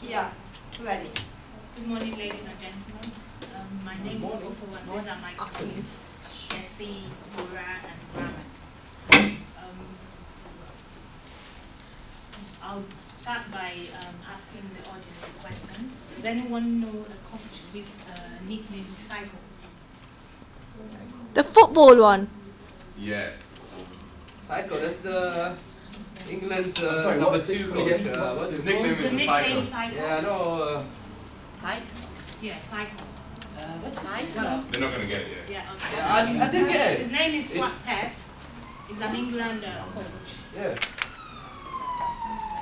Yeah, ready. Good morning, ladies and gentlemen. My name is Ofo, and these are my colleagues, Jesse, Nora, and Raman. I'll start by asking the audience a question. Does anyone know a coach with a nickname Cycle? The football one. Yes. Cycle, that's the England sorry, number what's 2 it coach. called? What's His it nickname called? is The the nickname Cycle. Cycle? Yeah, no. Cycle. Yeah, Cycle. What's cycle? They're not going to get it yet. Yeah, okay. Yeah, I didn't get His it. name is Flat Pass. He's an England coach. Yeah.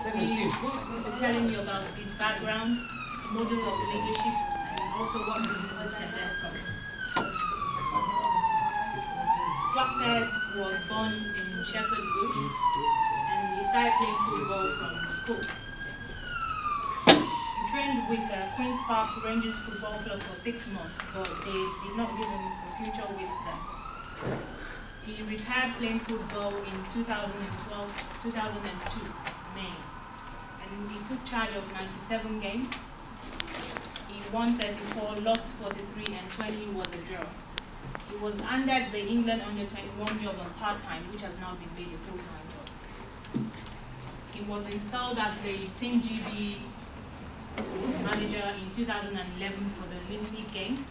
Second team. We'll be telling you about his background, model of leadership, and also what businesses can learn from. Stuart Pearce was born in Shepherd Bush, and he started playing football from school. He trained with Queen's Park Rangers Football Club for 6 months, but they did not give him a future with them. He retired playing football in 2002, May, and he took charge of 97 games. He won 34, lost 43, and 20 was a draw. He was handed the England under-21 job on part-time, which has now been made a full-time job. He was installed as the Team GB manager in 2011 for the Olympic Games.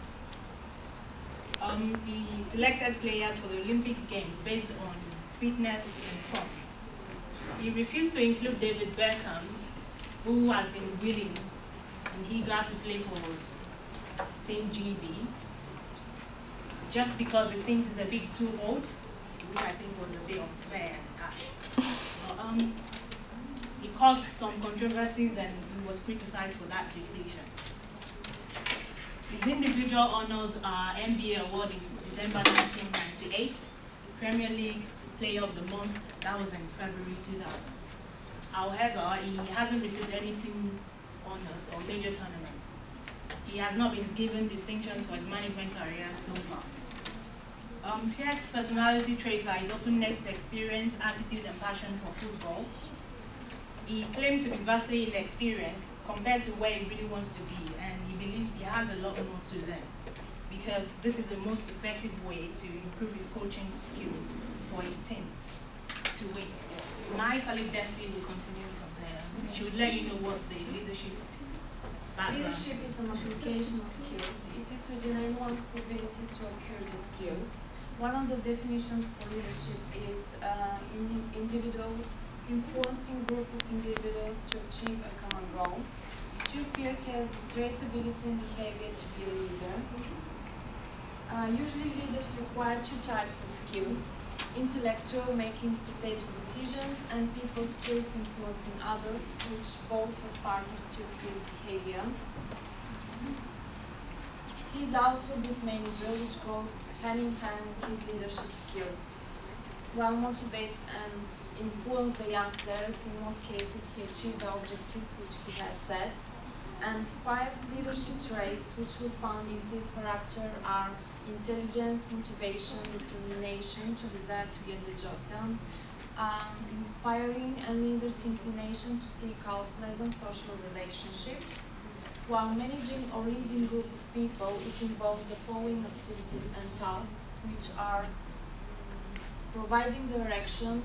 He selected players for the Olympic Games based on fitness and form. He refused to include David Beckham, who has been willing and eager to play for Team GB, just because he thinks he's a bit too old, which I think was a bit unfair and harsh. He caused some controversies and he was criticized for that decision. His individual honors are NBA award in December 1998, Premier League Player of the Month, that was in February 2000. However, he hasn't received any team honors or major tournaments. He has not been given distinctions for his management career so far. Pierce's personality traits are his openness, experience, attitude, and passion for football. He claimed to be vastly inexperienced compared to where he really wants to be, and he believes he has a lot more to learn because this is the most effective way to improve his coaching skill for his team to win. My colleague Desi will continue from there. She would let you know what the leadership background. Leadership is an application of skills. It is within anyone's ability to acquire the skills. One of the definitions for leadership is individual influencing group of individuals to achieve a common goal. Stuart Pearce has the trait, ability, and behavior to be a leader. Usually leaders require 2 types of skills: intellectual, making strategic decisions, and people skills, influencing others, which both are part of Stuart Pearce's behavior. He is also a good manager, which goes hand in hand with his leadership skills. While motivates and influence the young players, in most cases he achieved the objectives which he has set. And 5 leadership traits which we found in his character are intelligence, motivation, determination to desire to get the job done, inspiring and leader's inclination to seek out pleasant social relationships. While managing or leading a group of people, it involves the following activities and tasks, which are providing direction,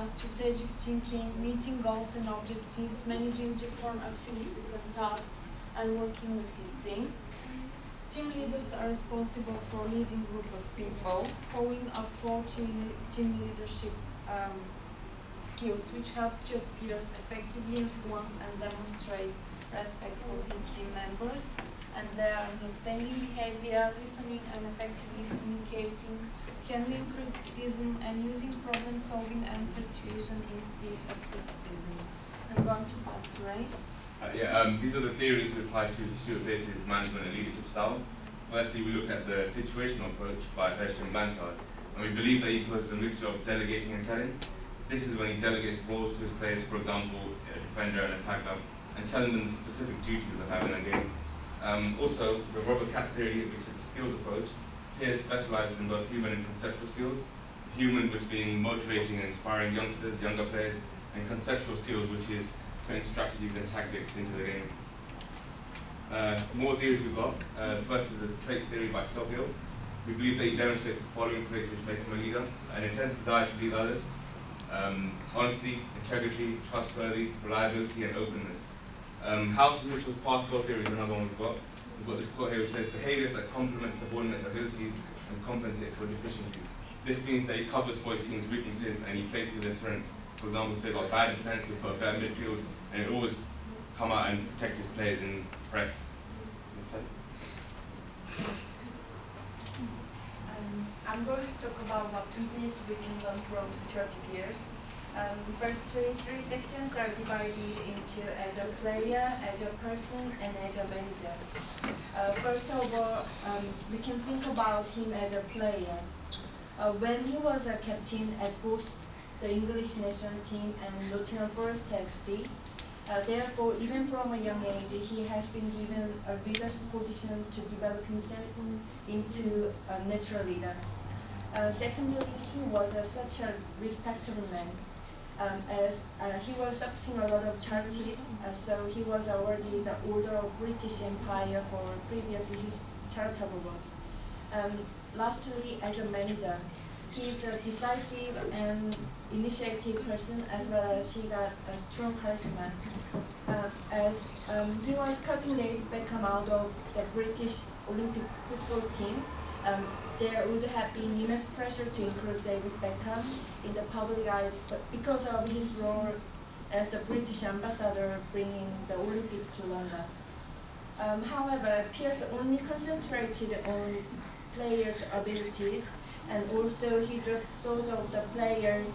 strategic thinking, meeting goals and objectives, managing different activities and tasks, and working with his team. Team leaders are responsible for leading a group of people, following up 4 team leadership skills, which helps Stuart Pearce effectively influence and demonstrate respect for his team members, and their understanding behavior, listening and effectively communicating, handling criticism, and using problem-solving and persuasion instead of criticism. I'm going to pass to Ray. These are the theories we apply to Stuart Pearce's management and leadership style. Firstly, we look at the situational approach by Herschel Blanchard, and we believe that he possesses a mixture of delegating and telling. This is when he delegates roles to his players, for example, a defender and attacker, and telling them the specific duties of having a game. Also, the Robert Katz theory, which is the skills approach, Pearce specializes in both human and conceptual skills. Human, which being motivating and inspiring youngsters, younger players, and conceptual skills, which is putting strategies and tactics into the game. More theories we've got. First is a traits theory by Stockdale. We believe that he demonstrates the following traits which make him a leader: an intense desire to lead others, honesty, integrity, trustworthy, reliability, and openness. House and Mitchell's particle theory is another one we've got. We've got this quote here which says, behaviors that complement subordinates' abilities and compensate for deficiencies. This means that he covers for his team's weaknesses and he plays to their strengths. For example, if they've got bad defense, he'll put a bad midfield, and he'll always come out and protect his players in press. I'm going to talk about what things we can learn from Stuart Pearce. Firstly, 3 sections are divided into as a player, as a person, and as a manager. First of all, we can think about him as a player. When he was a captain at both the English national team and Nottingham Forest FC, therefore, even from a young age, he has been given a leadership position to develop himself into a natural leader. Secondly, he was such a respectable man, as he was supporting a lot of charities, so he was awarded the Order of British Empire for previous his charitable works. Lastly, as a manager, he is a decisive and initiative person, as well as he got a strong charisma. As he was cutting David Beckham out of the British Olympic football team, there would have been immense pressure to include David Beckham in the public eyes, but because of his role as the British ambassador bringing the Olympics to London. However, Pearce only concentrated on players' abilities, and also he just thought of the players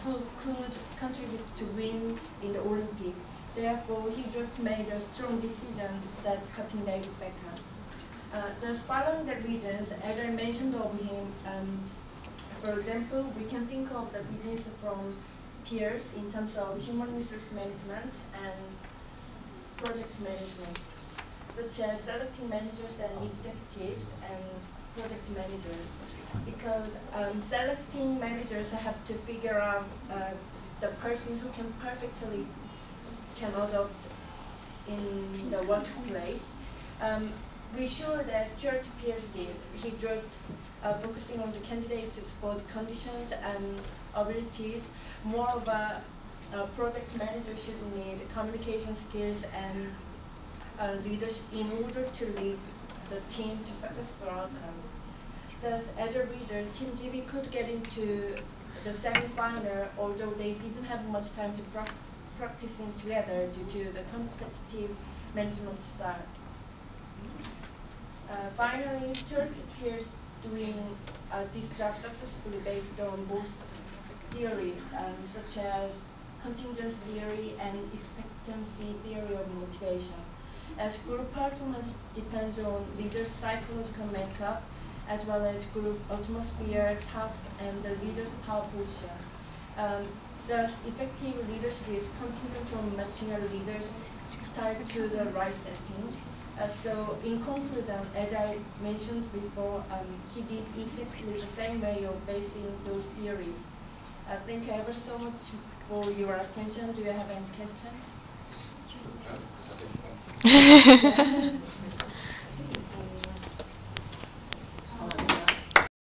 who could contribute to win in the Olympic. Therefore, he just made a strong decision that cutting David Beckham. Thus, following the reasons, as I mentioned of him, for example, we can think of the business from Pearce in terms of human resource management and project management, such as selecting managers and executives and project managers. Because selecting managers have to figure out the person who can perfectly adopt in the workplace. We sure that Stuart Pearce did. He just focusing on the candidates' both conditions and abilities. More of a project manager should need communication skills and leadership in order to lead the team to successful outcome. Thus, as a result, Team GB could get into the semi-final, although they didn't have much time to practicing together due to the competitive management style. Finally, Stuart Pearce doing this job successfully based on both theories, such as contingency theory and expectancy theory of motivation. As group performance depends on leaders' psychological makeup, as well as group atmosphere, task, and the leader's power position. Thus, effective leadership is contingent on matching a leader's style to the right setting. So, in conclusion, as I mentioned before, he did exactly the same way of basing those theories. Thank you ever so much for your attention. Do you have any questions?